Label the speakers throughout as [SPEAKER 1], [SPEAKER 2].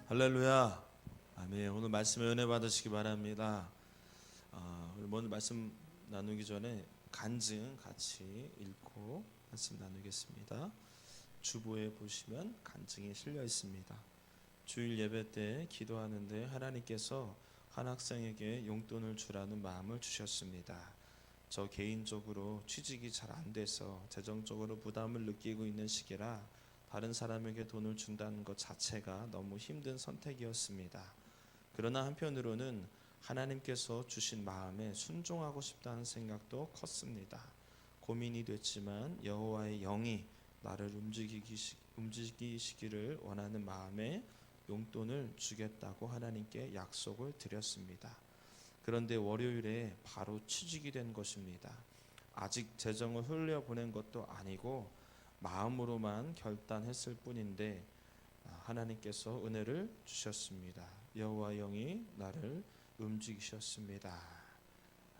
[SPEAKER 1] 할렐루야. 아멘. 오늘 말씀에 은혜 받으시기 바랍니다. 우리 오늘 말씀 나누기 전에 간증 같이 읽고 말씀 나누겠습니다. 주보에 보시면 간증이 실려 있습니다. 주일 예배 때 기도하는데 하나님께서 한 학생에게 용돈을 주라는 마음을 주셨습니다. 저 개인적으로 취직이 잘 안 돼서 재정적으로 부담을 느끼고 있는 시기라 다른 사람에게 돈을 준다는 것 자체가 너무 힘든 선택이었습니다. 그러나 한편으로는 하나님께서 주신 마음에 순종하고 싶다는 생각도 컸습니다. 고민이 됐지만 여호와의 영이 나를 움직이시기를 원하는 마음에 용돈을 주겠다고 하나님께 약속을 드렸습니다. 그런데 월요일에 바로 취직이 된 것입니다. 아직 재정을 흘려보낸 것도 아니고 마음으로만 결단했을 뿐인데 하나님께서 은혜를 주셨습니다. 여호와 영이 나를 움직이셨습니다.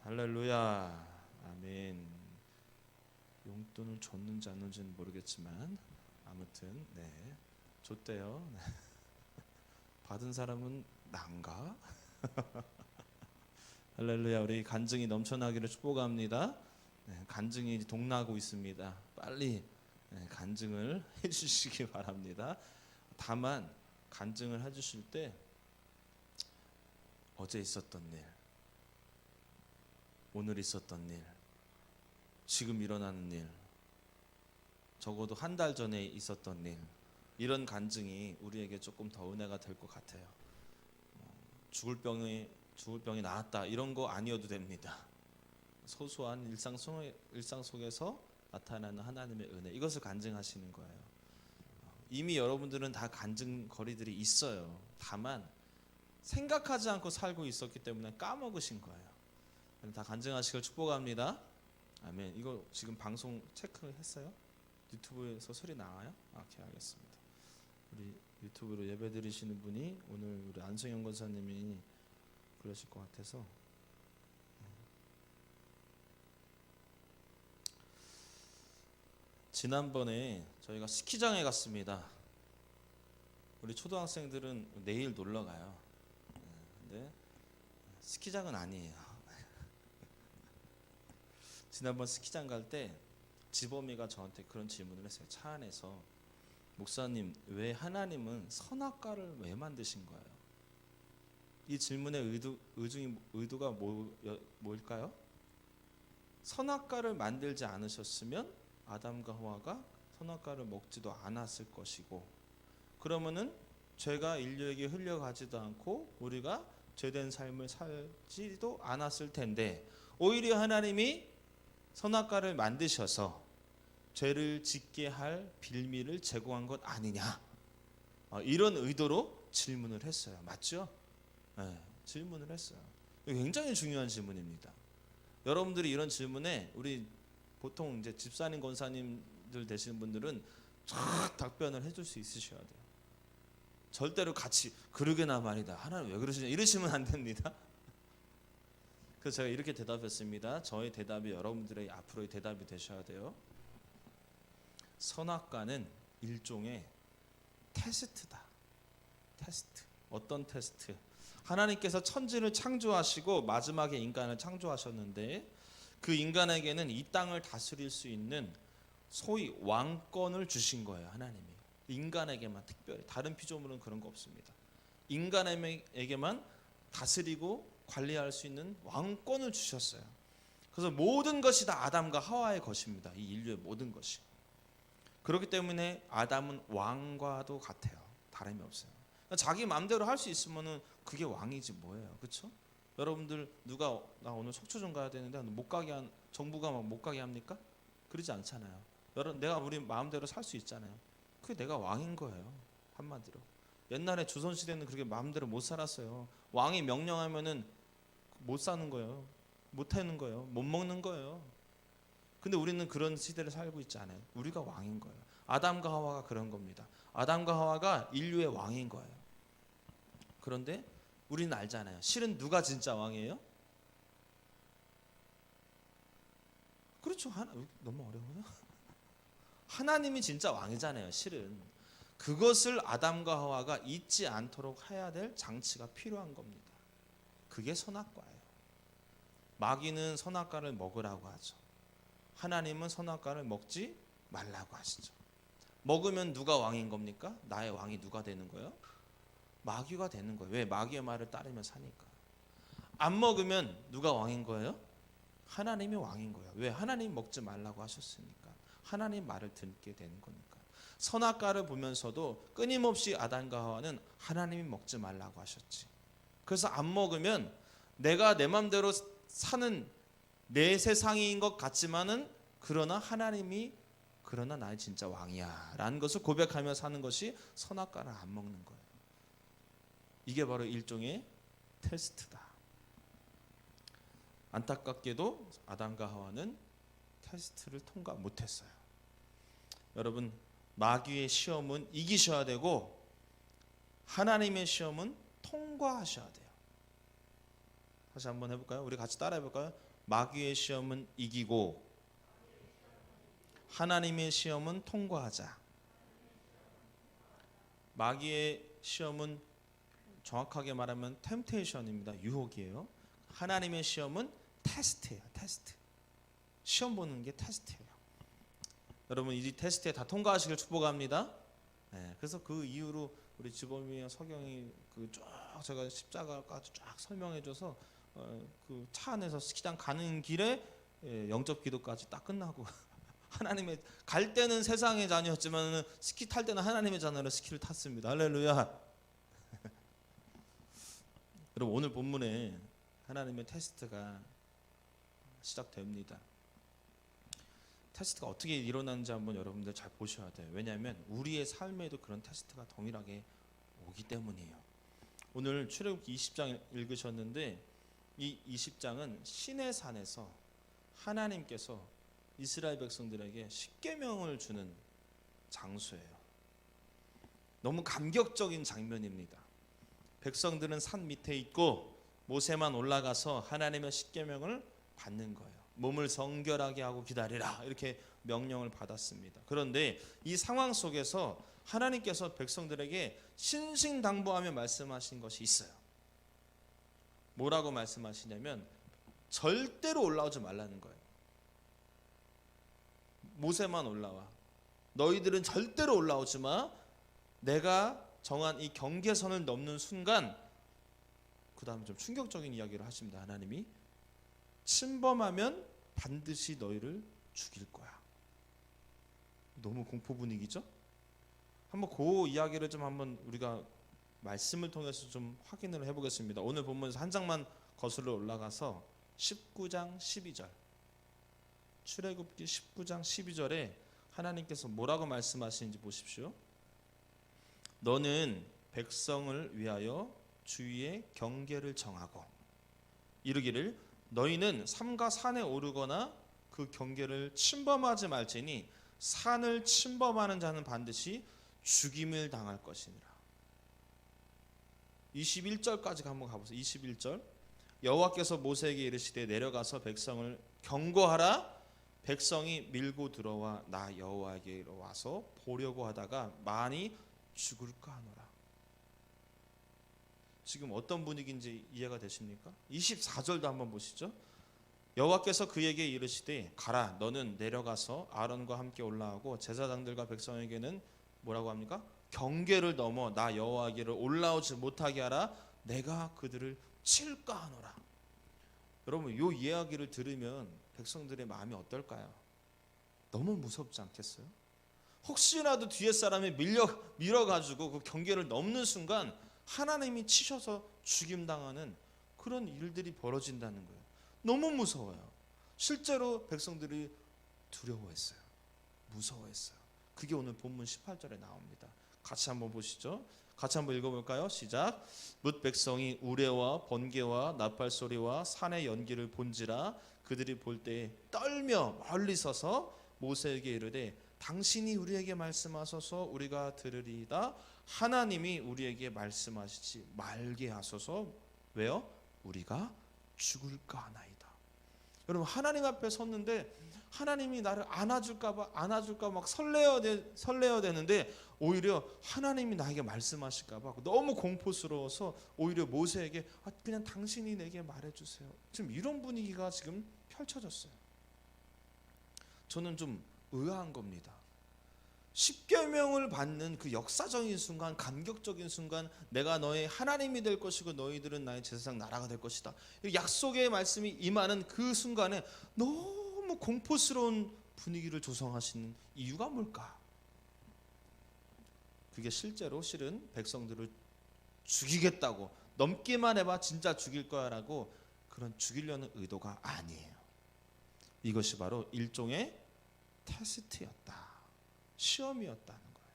[SPEAKER 1] 할렐루야. 아멘. 용돈을 줬는지 안 줬는지는 모르겠지만 아무튼 줬대요. 받은 사람은 난가? 할렐루야. 우리 간증이 넘쳐나기를 축복합니다. 간증이 동나고 있습니다. 빨리 간증을 해주시기 바랍니다. 다만 간증을 해주실 때 어제 있었던 일, 오늘 있었던 일, 지금 일어나는 일, 적어도 한 달 전에 있었던 일, 이런 간증이 우리에게 조금 더 은혜가 될 것 같아요. 죽을 병이 나았다 이런 거 아니어도 됩니다. 소소한 일상 속에서 나타나는 하나님의 은혜, 이것을 간증하시는 거예요. 이미 여러분들은 다 간증거리들이 있어요. 다만 생각하지 않고 살고 있었기 때문에 까먹으신 거예요. 다 간증하시길 축복합니다. 아멘. 이거 지금 방송 체크했어요? 유튜브에서 소리 나와요? 오케이, 알겠습니다. 우리 유튜브로 예배 드리시는 분이 오늘 우리 안성영 권사님이 그러실 것 같아서 지난번에 저희가 스키장에 갔습니다. 우리 초등학생들은 내일 놀러 가요. 근데 스키장은 아니에요. 지난번 스키장 갈 때 지범이가 저한테 그런 질문을 했어요. 차 안에서 목사님, 왜 하나님은 선악과를 왜 만드신 거예요? 이 질문의 의도가 뭘까요? 선악과를 만들지 않으셨으면 아담과 하와가 선악과를 먹지도 않았을 것이고, 그러면은 죄가 인류에게 흘려가지도 않고 우리가 죄된 삶을 살지도 않았을 텐데, 오히려 하나님이 선악과를 만드셔서 죄를 짓게 할 빌미를 제공한 것 아니냐, 이런 의도로 질문을 했어요. 맞죠? 네, 질문을 했어요. 굉장히 중요한 질문입니다. 여러분들이 이런 질문에 우리 보통 이제 집사님, 권사님들 되시는 분들은 쫙 답변을 해줄 수 있으셔야 돼요. 절대로 같이 그러게나 말이다, 하나님 왜 그러시냐 이러시면 안 됩니다. 그래서 제가 이렇게 대답했습니다. 저의 대답이 여러분들의 앞으로의 대답이 되셔야 돼요. 선악과는 일종의 테스트다. 테스트. 어떤 테스트? 하나님께서 천지를 창조하시고 마지막에 인간을 창조하셨는데, 그 인간에게는 이 땅을 다스릴 수 있는 소위 왕권을 주신 거예요. 하나님이 인간에게만 특별히, 다른 피조물은 그런 거 없습니다. 인간에게만 다스리고 관리할 수 있는 왕권을 주셨어요. 그래서 모든 것이 다 아담과 하와의 것입니다. 이 인류의 모든 것이. 그렇기 때문에 아담은 왕과도 같아요. 다름이 없어요. 자기 마음대로 할 수 있으면은 그게 왕이지 뭐예요, 그렇죠? 여러분들 누가 나 오늘 속초 좀 가야 되는데 못 가게 정부가 막 못 가게 합니까? 그러지 않잖아요. 내가 우리 마음대로 살 수 있잖아요. 그게 내가 왕인 거예요, 한마디로. 옛날에 조선시대는 그렇게 마음대로 못 살았어요. 왕이 명령하면은 못 사는 거예요. 못 하는 거예요. 못 먹는 거예요. 근데 우리는 그런 시대를 살고 있지 않아요. 우리가 왕인 거예요. 아담과 하와가 그런 겁니다. 아담과 하와가 인류의 왕인 거예요. 그런데 우리는 알잖아요. 실은 누가 진짜 왕이에요? 그렇죠. 너무 어려워요. 하나님이 진짜 왕이잖아요, 실은. 그것을 아담과 하와가 잊지 않도록 해야 될 장치가 필요한 겁니다. 그게 선악과예요. 마귀는 선악과를 먹으라고 하죠. 하나님은 선악과를 먹지 말라고 하시죠. 먹으면 누가 왕인 겁니까? 나의 왕이 누가 되는 거예요? 마귀가 되는 거예요. 왜? 마귀의 말을 따르며 사니까. 안 먹으면 누가 왕인 거예요? 하나님이 왕인 거예요. 왜? 하나님 먹지 말라고 하셨으니까. 하나님 말을 듣게 되는 거니까. 선악과를 보면서도 끊임없이 아담과 하와는 하나님이 먹지 말라고 하셨지. 그래서 안 먹으면 내가 내 맘대로 사는 내 세상인 것 같지만은 그러나 하나님이 그러나 나의 진짜 왕이야 라는 것을 고백하며 사는 것이 선악과를 안 먹는 거예요. 이게 바로 일종의 테스트다. 안타깝게도 아담과 하와는 테스트를 통과 못했어요. 여러분, 마귀의 시험은 이기셔야 되고 하나님의 시험은 통과하셔야 돼요. 다시 한번 해볼까요? 우리 같이 따라 해볼까요? 마귀의 시험은 이기고 하나님의 시험은 통과하자. 마귀의 시험은 정확하게 말하면 템테이션입니다. 유혹이에요. 하나님의 시험은 테스트예요. 테스트. 시험 보는 게 테스트예요. 여러분 이 테스트에 다 통과하시길 축복합니다. 네, 그래서 그 이후로 우리 지범이와 서경이 쫙 제가 십자가까지 쫙 설명해줘서 그 차 안에서 스키장 가는 길에 영접 기도까지 딱 끝나고 하나님의 갈 때는 세상의 자녀였지만 스키 탈 때는 하나님의 자녀로 스키를 탔습니다. 할렐루야. 여러분 오늘 본문에 하나님의 테스트가 시작됩니다. 테스트가 어떻게 일어나는지 한번 여러분들 잘 보셔야 돼요. 왜냐하면 우리의 삶에도 그런 테스트가 동일하게 오기 때문이에요. 오늘 출애굽기 20장 읽으셨는데 이 20장은 시내 산에서 하나님께서 이스라엘 백성들에게 십계명을 주는 장소예요. 너무 감격적인 장면입니다. 백성들은 산 밑에 있고 모세만 올라가서 하나님의 십계명을 받는 거예요. 몸을 성결하게 하고 기다리라 이렇게 명령을 받았습니다. 그런데 이 상황 속에서 하나님께서 백성들에게 신신당부하며 말씀하신 것이 있어요. 뭐라고 말씀하시냐면 절대로 올라오지 말라는 거예요. 모세만 올라와. 너희들은 절대로 올라오지 마. 내가 정한 이 경계선을 넘는 순간 그 다음에 좀 충격적인 이야기를 하십니다. 하나님이 침범하면 반드시 너희를 죽일 거야. 너무 공포 분위기죠? 한번 그 이야기를 좀 한번 우리가 말씀을 통해서 좀 확인을 해보겠습니다. 오늘 본문에서 한 장만 거슬러 올라가서 19장 12절 출애굽기 19장 12절에 하나님께서 뭐라고 말씀하시는지 보십시오. 너는 백성을 위하여 주위에 경계를 정하고 이르기를 너희는 삼가 산에 오르거나 그 경계를 침범하지 말지니 산을 침범하는 자는 반드시 죽임을 당할 것이니라. 21절까지 한번 가보세요. 21절 여호와께서 모세에게 이르시되 내려가서 백성을 경고하라. 백성이 밀고 들어와 나 여호와에게로 와서 보려고 하다가 많이 죽을까 하노라. 지금 어떤 분위기인지 이해가 되십니까? 24절도 한번 보시죠. 여호와께서 그에게 이르시되 가라 너는 내려가서 아론과 함께 올라가고 제사장들과 백성에게는 뭐라고 합니까? 경계를 넘어 나 여호와에게로 올라오지 못하게 하라. 내가 그들을 칠까 하노라. 여러분 이 이야기를 들으면 백성들의 마음이 어떨까요? 너무 무섭지 않겠어요? 혹시라도 뒤에 사람이 밀어가지고 그 경계를 넘는 순간 하나님이 치셔서 죽임당하는 그런 일들이 벌어진다는 거예요. 너무 무서워요. 실제로 백성들이 두려워했어요. 무서워했어요. 그게 오늘 본문 18절에 나옵니다. 같이 한번 보시죠. 같이 한번 읽어볼까요? 시작. 뭇 백성이 우레와 번개와 나팔 소리와 산의 연기를 본지라 그들이 볼 때 떨며 멀리 서서 모세에게 이르되 당신이 우리에게 말씀하소서 우리가 들으리이다. 하나님이 우리에게 말씀하시지 말게 하소서. 왜요? 우리가 죽을까 하나이다. 여러분 하나님 앞에 섰는데 하나님이 나를 안아줄까 막 설레야 되는데 오히려 하나님이 나에게 말씀하실까봐 너무 공포스러워서 오히려 모세에게 그냥 당신이 내게 말해주세요. 지금 이런 분위기가 지금 펼쳐졌어요. 저는 좀 의아한 겁니다. 십계명을 받는 그 역사적인 순간, 감격적인 순간, 내가 너의 하나님이 될 것이고 너희들은 나의 제사장 나라가 될 것이다. 약속의 말씀이 임하는 그 순간에 너무 공포스러운 분위기를 조성하시는 이유가 뭘까? 그게 실은 백성들을 죽이겠다고, 넘기만 해봐 진짜 죽일 거야라고 그런 죽이려는 의도가 아니에요. 이것이 바로 일종의 테스트였다. 시험이었다는 거예요.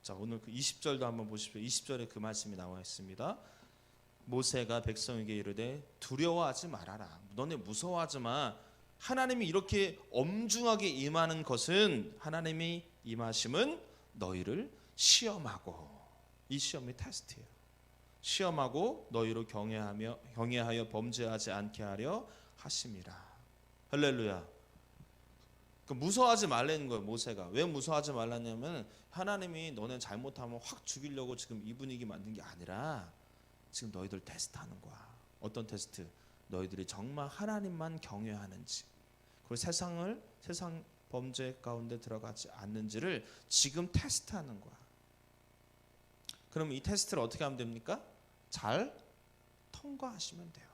[SPEAKER 1] 자, 오늘 그 20절도 한번 보십시오. 20절에 그 말씀이 나와 있습니다. 모세가 백성에게 이르되 두려워하지 말아라. 너네 무서워하지 마. 하나님이 이렇게 엄중하게 임하는 것은, 하나님이 임하심은 너희를 시험하고, 이 시험이 테스트예요. 시험하고 너희로 경외하여 범죄하지 않게 하려 하심이라. 할렐루야. 무서워하지 말라는 거예요. 모세가 왜 무서워하지 말라냐면 하나님이 너네 잘못하면 확 죽이려고 지금 이 분위기 만든 게 아니라 지금 너희들 테스트하는 거야. 어떤 테스트? 너희들이 정말 하나님만 경외하는지, 그리고 세상 범죄 가운데 들어가지 않는지를 지금 테스트하는 거야. 그럼 이 테스트를 어떻게 하면 됩니까? 잘 통과하시면 돼요.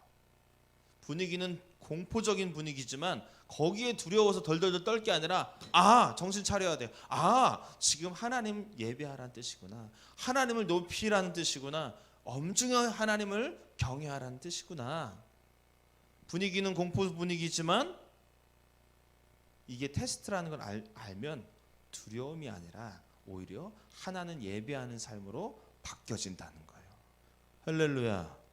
[SPEAKER 1] 분위기는 공포적인 분위기지만 거기에 두려워서 덜덜덜 떨 게 아니라 정신 차려야 돼요. 지금 하나님 예배하라는 뜻이구나. 하나님을 높이라는 뜻이구나. 엄중한 하나님을 경외하라는 뜻이구나. 분위기는 공포 분위기지만 이게 테스트라는 걸 알면 두려움이 아니라 오히려 하나는 예배하는 삶으로 바뀌어진다는 거예요. 할렐루야.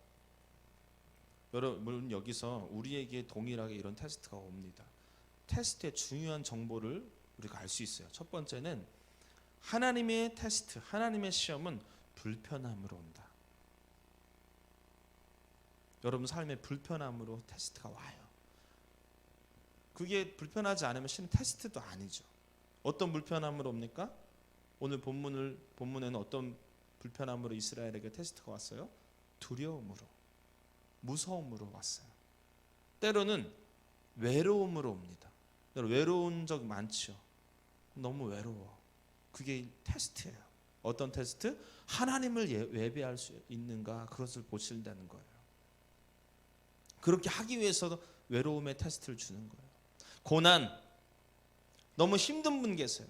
[SPEAKER 1] 여러분 여기서 우리에게 동일하게 이런 테스트가 옵니다. 테스트의 중요한 정보를 우리가 알 수 있어요. 첫 번째는 하나님의 테스트, 하나님의 시험은 불편함으로 온다. 여러분 삶에 불편함으로 테스트가 와요. 그게 불편하지 않으면 실은 테스트도 아니죠. 어떤 불편함으로 옵니까? 오늘 본문에는 어떤 불편함으로 이스라엘에게 테스트가 왔어요? 두려움으로, 무서움으로 왔어요. 때로는 외로움으로 옵니다. 외로운 적 많죠. 너무 외로워. 그게 테스트예요. 어떤 테스트? 하나님을 예배할 수 있는가, 그것을 보신다는 거예요. 그렇게 하기 위해서도 외로움의 테스트를 주는 거예요. 고난, 너무 힘든 분 계세요.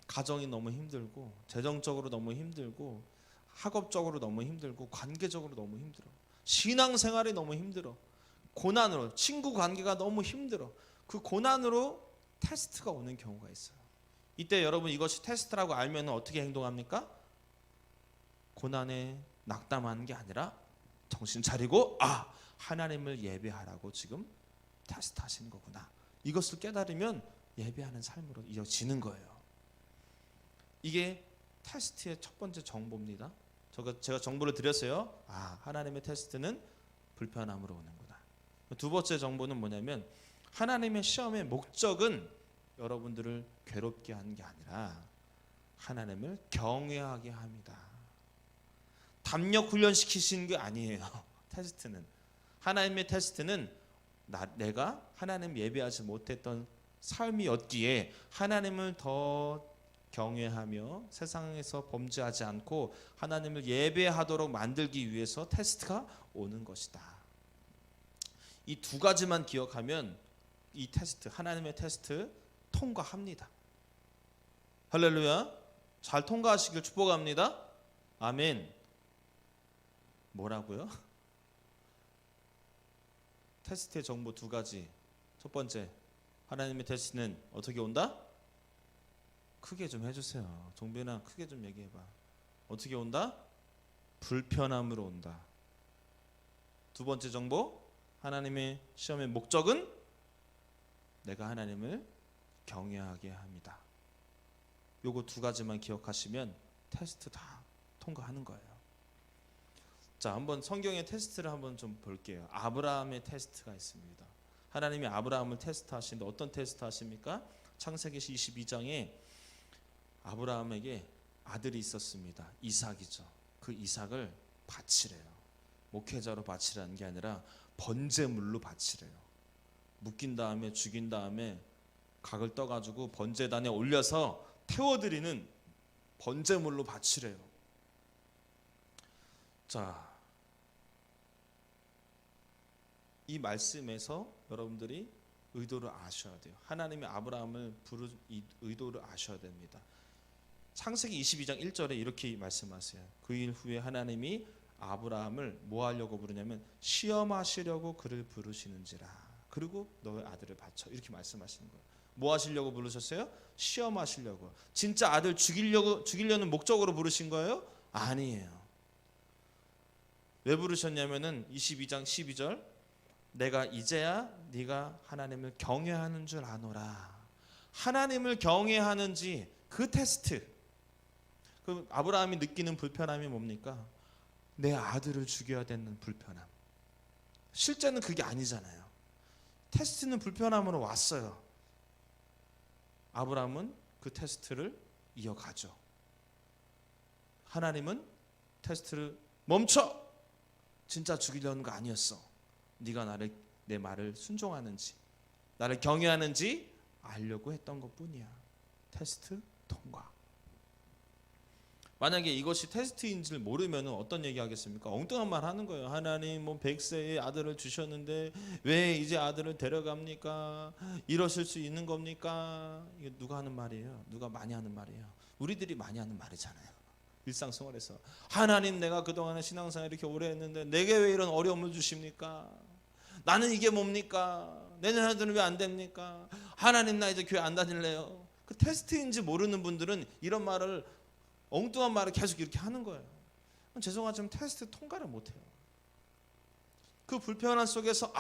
[SPEAKER 1] 가정이 너무 힘들고, 재정적으로 너무 힘들고, 학업적으로 너무 힘들고, 관계적으로 너무 힘들어. 신앙생활이 너무 힘들어. 고난으로, 친구 관계가 너무 힘들어. 그 고난으로 테스트가 오는 경우가 있어요. 이때 여러분 이것이 테스트라고 알면 어떻게 행동합니까? 고난에 낙담하는 게 아니라 정신 차리고 하나님을 예배하라고 지금 테스트 하시는 거구나. 이것을 깨달으면 예배하는 삶으로 이어지는 거예요. 이게 테스트의 첫 번째 정보입니다. 제가 정보를 드렸어요. 하나님의 테스트는 불편함으로 오는구나. 두 번째 정보는 뭐냐면 하나님의 시험의 목적은 여러분들을 괴롭게 하는 게 아니라 하나님을 경외하게 합니다. 담력 훈련시키시는 게 아니에요. 테스트는, 하나님의 테스트는 내가 하나님 예배하지 못했던 삶이었기에 하나님을 더 경외하며 세상에서 범죄하지 않고 하나님을 예배하도록 만들기 위해서 테스트가 오는 것이다. 이 두 가지만 기억하면 이 테스트, 하나님의 테스트 통과합니다. 할렐루야. 잘 통과하시길 축복합니다. 아멘. 뭐라고요? 테스트의 정보 두 가지. 첫 번째, 하나님의 테스트는 어떻게 온다? 크게 좀 해주세요. 종빈아, 크게 좀 얘기해봐. 어떻게 온다? 불편함으로 온다. 두 번째 정보, 하나님의 시험의 목적은 내가 하나님을 경외하게 합니다. 요거 두 가지만 기억하시면 테스트 다 통과하는 거예요. 자, 한번 성경의 테스트를 한번 좀 볼게요. 아브라함의 테스트가 있습니다. 하나님이 아브라함을 테스트하시는데 어떤 테스트 하십니까? 창세기 22장에 아브라함에게 아들이 있었습니다. 이삭이죠. 그 이삭을 바치래요. 목회자로 바치라는 게 아니라 번제물로 바치래요. 묶인 다음에 죽인 다음에 각을 떠가지고 번제단에 올려서 태워드리는 번제물로 바치래요. 자, 이 말씀에서 여러분들이 의도를 아셔야 돼요. 하나님이 아브라함을 부른 이 의도를 아셔야 됩니다. 창세기 22장 1절에 이렇게 말씀하세요. 그 일 후에 하나님이 아브라함을 뭐 하려고 부르냐면 시험하시려고 그를 부르시는지라. 그리고 너의 아들을 바쳐. 이렇게 말씀하시는 거예요. 뭐 하시려고 부르셨어요? 시험하시려고. 진짜 아들 죽이려는 목적으로 부르신 거예요? 아니에요. 왜 부르셨냐면은 22장 12절 내가 이제야 네가 하나님을 경외하는 줄 아노라. 하나님을 경외하는지 그 테스트. 그 아브라함이 느끼는 불편함이 뭡니까? 내 아들을 죽여야 되는 불편함. 실제는 그게 아니잖아요. 테스트는 불편함으로 왔어요. 아브라함은 그 테스트를 이어가죠. 하나님은 테스트를 멈춰! 진짜 죽이려는 거 아니었어. 네가 내 말을 순종하는지 나를 경외하는지 알려고 했던 것뿐이야. 테스트 통과. 만약에 이것이 테스트인지를 모르면 어떤 얘기 하겠습니까? 엉뚱한 말 하는 거예요. 하나님 100세의 아들을 주셨는데 왜 이제 아들을 데려갑니까? 이러실 수 있는 겁니까? 이게 누가 하는 말이에요? 누가 많이 하는 말이에요? 우리들이 많이 하는 말이잖아요. 일상생활에서 하나님 내가 그동안에 신앙생활 이렇게 오래 했는데 내게 왜 이런 어려움을 주십니까? 나는 이게 뭡니까? 내년 아들은 왜 안 됩니까? 하나님 나 이제 교회 안 다닐래요. 그 테스트인지 모르는 분들은 이런 말을 엉뚱한 말을 계속 이렇게 하는 거예요. 죄송하지만 테스트 통과를 못해요. 그 불편함 속에서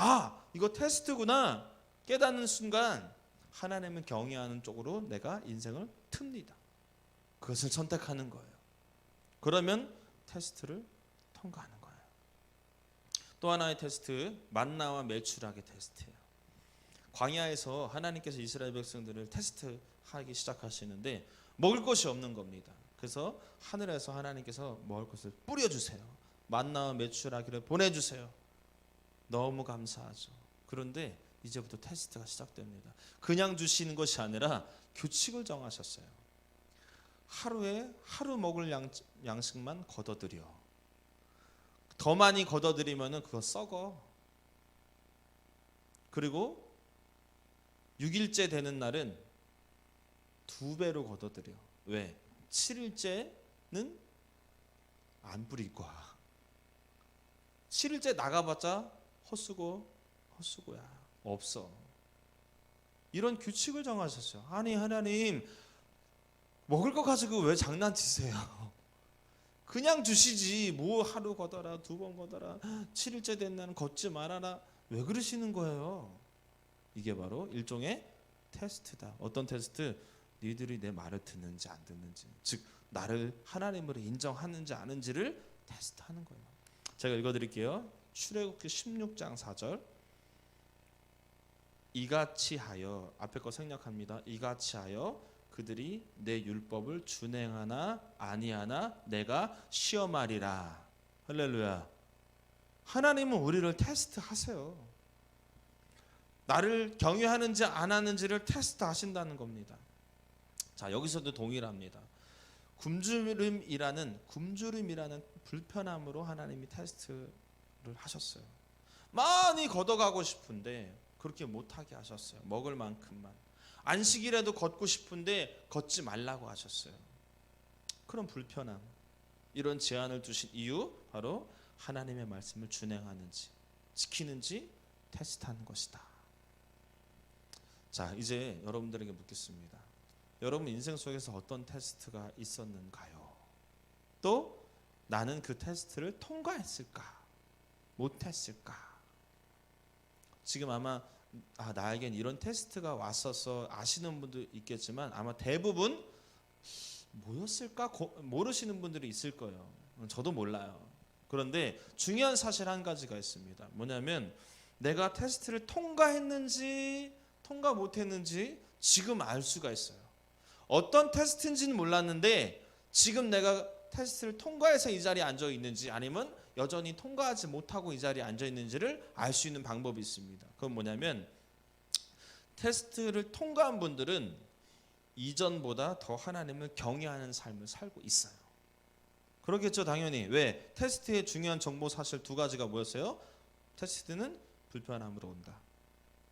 [SPEAKER 1] 이거 테스트구나 깨닫는 순간 하나님을 경외하는 쪽으로 내가 인생을 틉니다. 그것을 선택하는 거예요. 그러면 테스트를 통과하는 거예요. 또 하나의 테스트, 만나와 메추라기 테스트예요. 광야에서 하나님께서 이스라엘 백성들을 테스트하기 시작하시는데 먹을 것이 없는 겁니다. 그래서 하늘에서 하나님께서 먹을 것을 뿌려주세요. 만나와 메추라기를 보내주세요. 너무 감사하죠. 그런데 이제부터 테스트가 시작됩니다. 그냥 주시는 것이 아니라 규칙을 정하셨어요. 하루에 하루 먹을 양식만 걷어들여. 더 많이 걷어들이면 그거 썩어. 그리고 6일째 되는 날은 2배로 걷어들여. 왜? 7일째는 안 뿌릴 거야. 7일째 나가봤자 헛수고야. 없어. 이런 규칙을 정하셨어요. 아니 하나님 먹을 거 가지고 왜 장난치세요? 그냥 주시지 뭐 하루 걷어라 2번 걷어라 7일째 된 날은 걷지 말아라. 왜 그러시는 거예요? 이게 바로 일종의 테스트다. 어떤 테스트? 니들이 내 말을 듣는지 안 듣는지, 즉 나를 하나님으로 인정하는지 아는지를 테스트하는 거예요. 제가 읽어드릴게요. 출애굽기 16장 4절. 이같이 하여, 앞에 거 생략합니다. 이같이 하여 그들이 내 율법을 준행하나 아니하나 내가 시험하리라. 할렐루야. 하나님은 우리를 테스트하세요. 나를 경외하는지 안 하는지를 테스트하신다는 겁니다. 자, 여기서도 동일합니다. 굶주림이라는 불편함으로 하나님이 테스트를 하셨어요. 많이 걷어가고 싶은데 그렇게 못하게 하셨어요. 먹을 만큼만. 안식이라도 걷고 싶은데 걷지 말라고 하셨어요. 그런 불편함, 이런 제한을 두신 이유 바로 하나님의 말씀을 준행하는지 지키는지 테스트하는 것이다. 자, 이제 여러분들에게 묻겠습니다. 여러분 인생 속에서 어떤 테스트가 있었는가요? 또 나는 그 테스트를 통과했을까? 못했을까? 지금 아마 나에겐 이런 테스트가 왔어서 아시는 분도 있겠지만 아마 대부분 뭐였을까? 모르시는 분들이 있을 거예요. 저도 몰라요. 그런데 중요한 사실 한 가지가 있습니다. 뭐냐면 내가 테스트를 통과했는지 통과 못했는지 지금 알 수가 있어요. 어떤 테스트인지는 몰랐는데 지금 내가 테스트를 통과해서 이 자리에 앉아 있는지 아니면 여전히 통과하지 못하고 이 자리에 앉아 있는지를 알 수 있는 방법이 있습니다. 그건 뭐냐면 테스트를 통과한 분들은 이전보다 더 하나님을 경외하는 삶을 살고 있어요. 그렇겠죠, 당연히. 왜? 테스트의 중요한 정보 사실 두 가지가 뭐였어요? 테스트는 불편함으로 온다.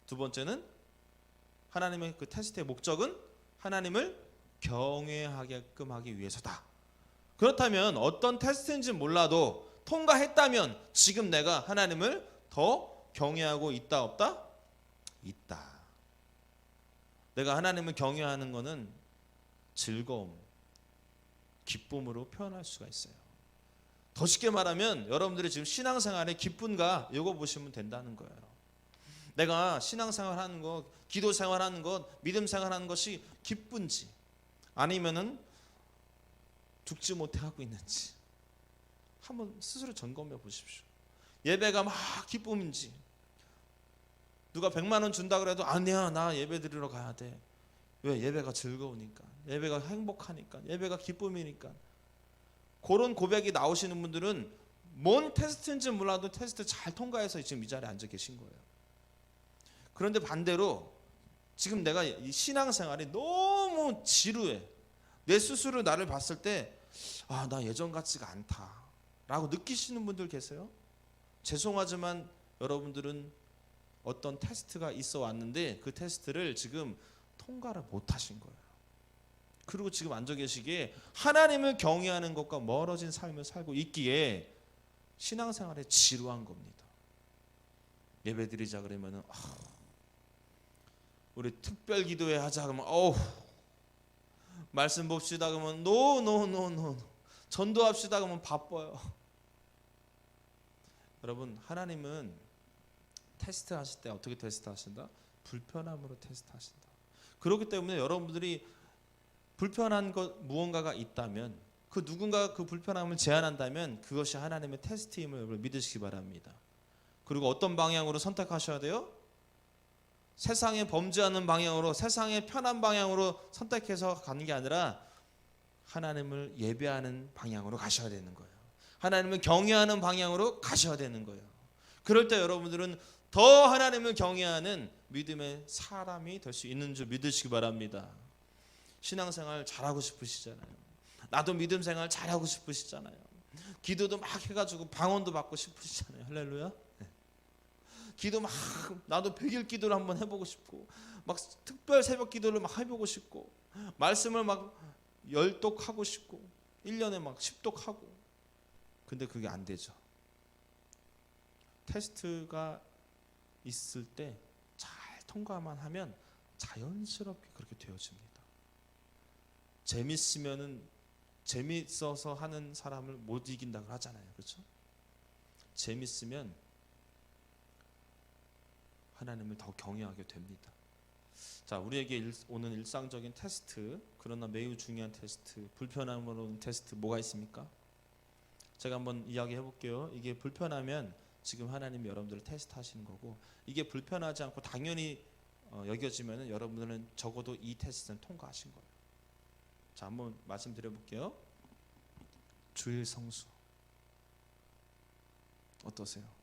[SPEAKER 1] 두 번째는 하나님의 그 테스트의 목적은 하나님을 경외하게끔 하기 위해서다. 그렇다면 어떤 테스트인지 몰라도 통과했다면 지금 내가 하나님을 더 경외하고 있다 없다? 있다. 내가 하나님을 경외하는 것은 즐거움, 기쁨으로 표현할 수가 있어요. 더 쉽게 말하면 여러분들이 지금 신앙생활의 기쁨과 이거 보시면 된다는 거예요. 내가 신앙생활하는 것, 기도생활하는 것, 믿음생활하는 것이 기쁜지 아니면은 죽지 못해 하고 있는지 한번 스스로 점검해 보십시오. 예배가 막 기쁨인지 누가 100만 원 준다 그래도 아니야 나 예배 드리러 가야 돼. 왜? 예배가 즐거우니까, 예배가 행복하니까, 예배가 기쁨이니까. 그런 고백이 나오시는 분들은 뭔 테스트인지 몰라도 테스트 잘 통과해서 지금 이 자리에 앉아 계신 거예요. 그런데 반대로 지금 내가 이 신앙생활이 너무 지루해. 내 스스로 나를 봤을 때 아, 나 예전 같지가 않다 라고 느끼시는 분들 계세요? 죄송하지만 여러분들은 어떤 테스트가 있어 왔는데 그 테스트를 지금 통과를 못 하신 거예요. 그리고 지금 앉아 계시기에 하나님을 경외하는 것과 멀어진 삶을 살고 있기에 신앙생활에 지루한 겁니다. 예배 드리자 그러면은 우리 특별 기도회 하자 그러면 말씀 봅시다 그러면 노 전도합시다 그러면 바빠요. 여러분, 하나님은 테스트 하실 때 어떻게 테스트 하신다? 불편함으로 테스트 하신다. 그렇기 때문에 여러분들이 불편한 것 무언가가 있다면 그 누군가가 그 불편함을 제한한다면 그것이 하나님의 테스트임을 여러분 믿으시기 바랍니다. 그리고 어떤 방향으로 선택하셔야 돼요? 세상에 범죄하는 방향으로, 세상의 편한 방향으로 선택해서 가는 게 아니라 하나님을 예배하는 방향으로 가셔야 되는 거예요. 하나님을 경외하는 방향으로 가셔야 되는 거예요. 그럴 때 여러분들은 더 하나님을 경외하는 믿음의 사람이 될 수 있는 줄 믿으시기 바랍니다. 신앙생활 잘하고 싶으시잖아요. 나도 믿음생활 잘하고 싶으시잖아요. 기도도 막 해가지고 방언도 받고 싶으시잖아요. 할렐루야. 기도 막 나도 100일 기도를 한번 해보고 싶고 막 특별 새벽 기도를 막 해보고 싶고 말씀을 막 10독 하고 싶고 1년에 막 10독 하고 근데 그게 안 되죠. 테스트가 있을 때 잘 통과만 하면 자연스럽게 그렇게 되어집니다. 재밌으면은 재밌어서 하는 사람을 못 이긴다고 하잖아요. 그렇죠? 재밌으면 하나님을 더 경외하게 됩니다. 자, 우리에게 오는 일상적인 테스트, 그러나 매우 중요한 테스트, 불편함으로 오는 테스트 뭐가 있습니까? 제가 한번 이야기해 볼게요. 이게 불편하면 지금 하나님이 여러분들을 테스트하시는 거고, 이게 불편하지 않고 당연히 여겨지면 여러분들은 적어도 이 테스트는 통과하신 거예요. 자, 한번 말씀드려 볼게요. 주일 성수 어떠세요?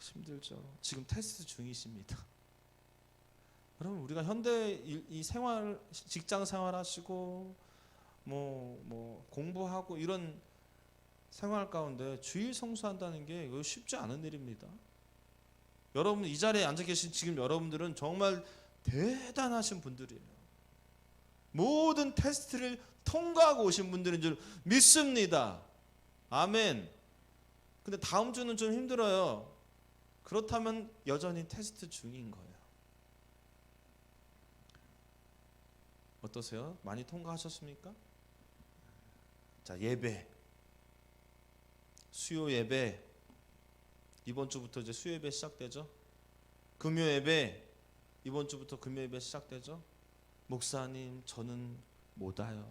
[SPEAKER 1] 힘들죠. 지금 테스트 중이십니다. 여러분, 우리가 현대 이 생활, 직장 생활하시고 뭐 공부하고 이런 생활 가운데 주일 성수한다는 게 이거 쉽지 않은 일입니다. 여러분, 이 자리에 앉아 계신 지금 여러분들은 정말 대단하신 분들이에요. 모든 테스트를 통과하고 오신 분들인 줄 믿습니다. 아멘. 근데 다음 주는 좀 힘들어요. 그렇다면 여전히 테스트 중인 거예요. 어떠세요? 많이 통과하셨습니까? 자, 예배, 수요 예배, 이번 주부터 이제 수요 예배 시작되죠. 금요 예배, 이번 주부터 금요 예배 시작되죠. 목사님, 저는 못 와요.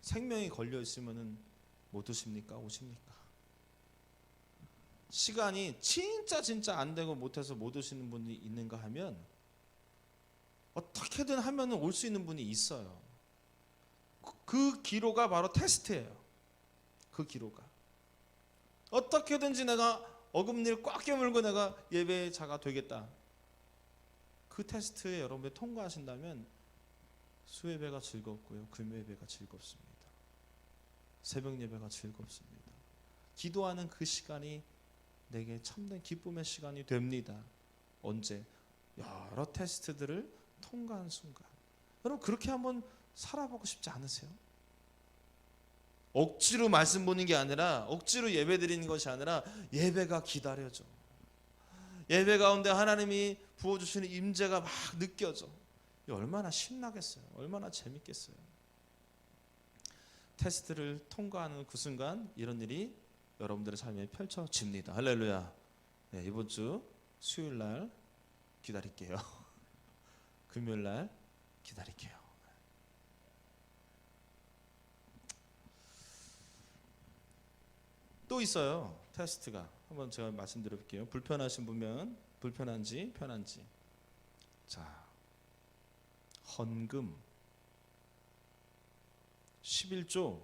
[SPEAKER 1] 생명이 걸려 있으면은 못 오십니까? 오십니까? 시간이 진짜 안 되고 못해서 못 오시는 분이 있는가 하면 어떻게든 하면 올 수 있는 분이 있어요. 그 기로가 바로 테스트예요. 그 기로가 어떻게든지 내가 어금니를 꽉 깨물고 내가 예배자가 되겠다. 그 테스트에 여러분들이 통과하신다면 수예배가 즐겁고요, 금요예배가 즐겁습니다. 새벽 예배가 즐겁습니다. 기도하는 그 시간이 내게 참된 기쁨의 시간이 됩니다. 언제? 여러 테스트들을 통과한 순간. 여러분 그렇게 한번 살아보고 싶지 않으세요? 억지로 말씀 보는 게 아니라, 억지로 예배 드리는 것이 아니라 예배가 기다려져. 예배 가운데 하나님이 부어주시는 임재가 막 느껴져. 얼마나 신나겠어요. 얼마나 재밌겠어요. 테스트를 통과하는 그 순간 이런 일이 여러분들의 삶에 펼쳐집니다. 할렐루야. 네, 이번 주 수요일 날 기다릴게요. 금요일 날 기다릴게요. 또 있어요. 테스트가. 한번 제가 말씀드려볼게요. 불편하신 분면 불편한지 편한지. 자, 헌금 11조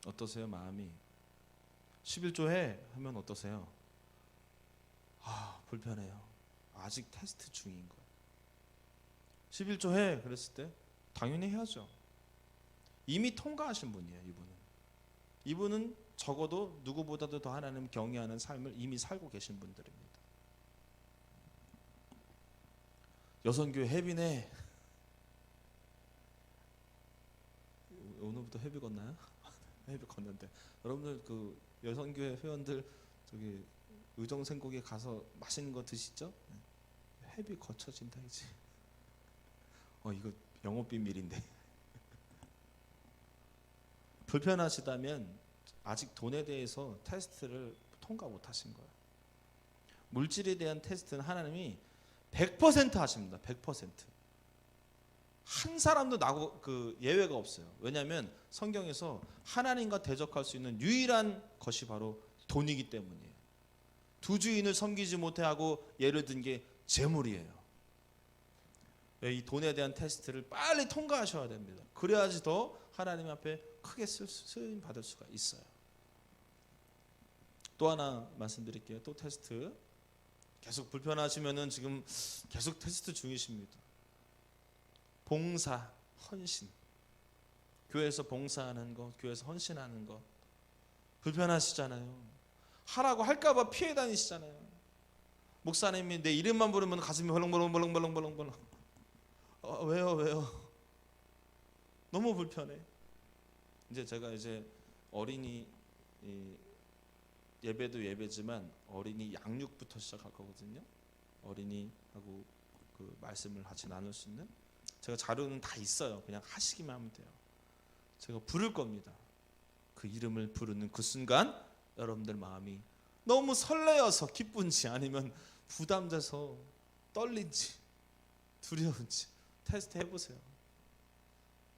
[SPEAKER 1] 어떠세요? 마음이 11조 해 하면 어떠세요? 불편해요. 아직 테스트 중인 거예요. 11조 해 그랬을 때 당연히 해야죠. 이미 통과하신 분이에요. 이분은 적어도 누구보다도 더 하나님 경외하는 삶을 이미 살고 계신 분들입니다. 여성교회 회비네. 오늘부터 회비 걷나요? 회비 걷는데 여러분들 그 여성교회 회원들 저기 의정생고기 가서 맛있는 거 드시죠? 회비 거쳐진다 이제. 이거 영업 비밀인데. 불편하시다면 아직 돈에 대해서 테스트를 통과 못 하신 거예요. 물질에 대한 테스트는 하나님이 100% 하십니다. 100%. 한 사람도 나고 그 예외가 없어요. 왜냐하면 성경에서 하나님과 대적할 수 있는 유일한 것이 바로 돈이기 때문이에요. 두 주인을 섬기지 못해 하고 예를 든 게 재물이에요. 이 돈에 대한 테스트를 빨리 통과하셔야 됩니다. 그래야지 더 하나님 앞에 크게 쓰임 받을 수가 있어요. 또 하나 말씀드릴게요. 또 테스트. 계속 불편하시면은 지금 계속 테스트 중이십니다. 봉사, 헌신. 교회에서 봉사하는 것, 교회에서 헌신하는 것. 불편하시잖아요. 하라고 할까봐 피해 다니시잖아요. 목사님이 내 이름만 부르면 가슴이 벌렁벌렁. 왜요? 너무 불편해. 이제 제가 어린이 예배도 예배지만 어린이 양육부터 시작할 거거든요. 어린이하고 그 말씀을 같이 나눌 수 있는. 제가 자료는 다 있어요. 그냥 하시기만 하면 돼요. 제가 부를 겁니다. 그 이름을 부르는 그 순간 여러분들 마음이 너무 설레어서 기쁜지 아니면 부담돼서 떨린지 두려운지 테스트 해보세요.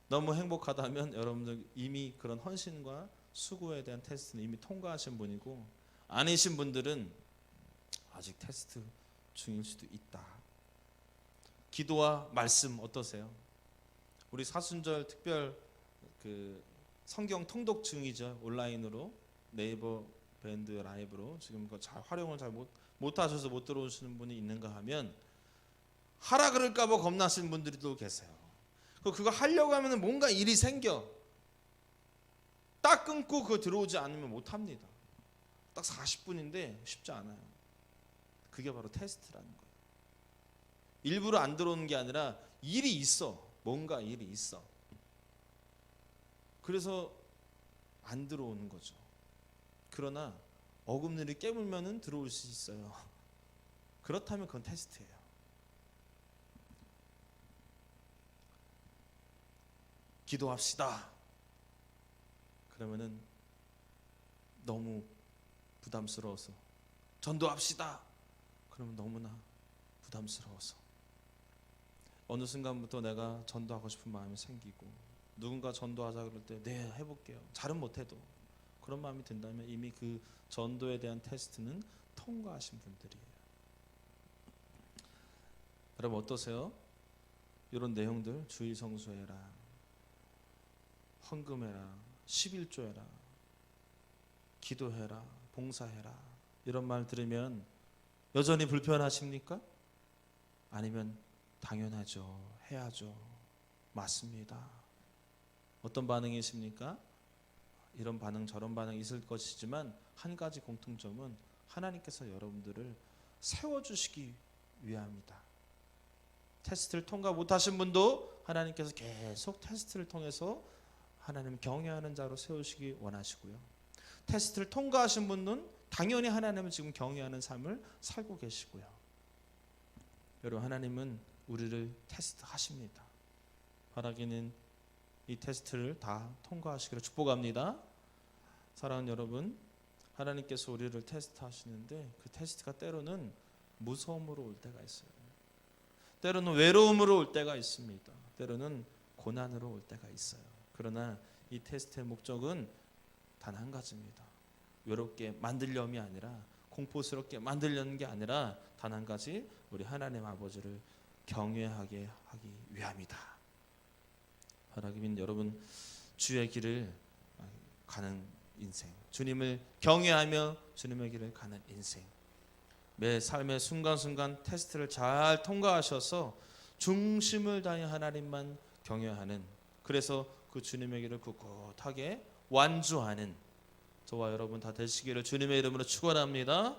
[SPEAKER 1] 너무 행복하다면 여러분들 이미 그런 헌신과 수고에 대한 테스트는 이미 통과하신 분이고, 아니신 분들은 아직 테스트 중일 수도 있다. 기도와 말씀 어떠세요? 우리 사순절 특별 그 성경 통독 중이죠. 온라인으로 네이버 밴드 라이브로 지금 잘 활용을 잘 못 하셔서 못 들어오시는 분이 있는가 하면, 하라 그럴까봐 겁나시는 분들도 계세요. 그거 하려고 하면 뭔가 일이 생겨. 딱 끊고 그거 들어오지 않으면 못 합니다. 딱 40분인데 쉽지 않아요. 그게 바로 테스트라는 거예요. 일부러 안 들어오는 게 아니라 일이 있어. 뭔가 일이 있어. 그래서 안 들어오는 거죠. 그러나 어금니를 깨물면은 들어올 수 있어요. 그렇다면 그건 테스트예요. 기도합시다. 그러면은 너무 부담스러워서. 전도합시다. 그러면 너무나 부담스러워서. 어느 순간부터 내가 전도하고 싶은 마음이 생기고, 누군가 전도하자 그럴 때 네 해볼게요. 잘은 못해도 그런 마음이 든다면 이미 그 전도에 대한 테스트는 통과하신 분들이에요. 여러분 어떠세요? 이런 내용들 주일 성수해라, 헌금해라, 11조해라, 기도해라, 봉사해라 이런 말 들으면 여전히 불편하십니까? 아니면 당연하죠, 해야죠, 맞습니다. 어떤 반응이십니까? 이런 반응 저런 반응 있을 것이지만 한 가지 공통점은 하나님께서 여러분들을 세워주시기 위함이다. 테스트를 통과 못하신 분도 하나님께서 계속 테스트를 통해서 하나님 경외하는 자로 세우시기 원하시고요. 테스트를 통과하신 분은 당연히 하나님을 지금 경외하는 삶을 살고 계시고요. 여러분 하나님은 우리를 테스트하십니다. 바라기는 이 테스트를 다 통과하시기를 축복합니다. 사랑하는 여러분, 하나님께서 우리를 테스트하시는데 그 테스트가 때로는 무서움으로 올 때가 있어요. 때로는 외로움으로 올 때가 있습니다. 때로는 고난으로 올 때가 있어요. 그러나 이 테스트의 목적은 단 한 가지입니다. 외롭게 만들려함이 아니라, 공포스럽게 만들려는 게 아니라 단 한 가지, 우리 하나님 아버지를 경외하게 하기 위함이다. 바라기는 여러분 주의 길을 가는 인생, 주님을 경외하며 주님의 길을 가는 인생, 매 삶의 순간순간 테스트를 잘 통과하셔서 중심을 다해 하나님만 경외하는, 그래서 그 주님의 길을 굳굳하게 완주하는 저와 여러분 다 되시기를 주님의 이름으로 축원합니다.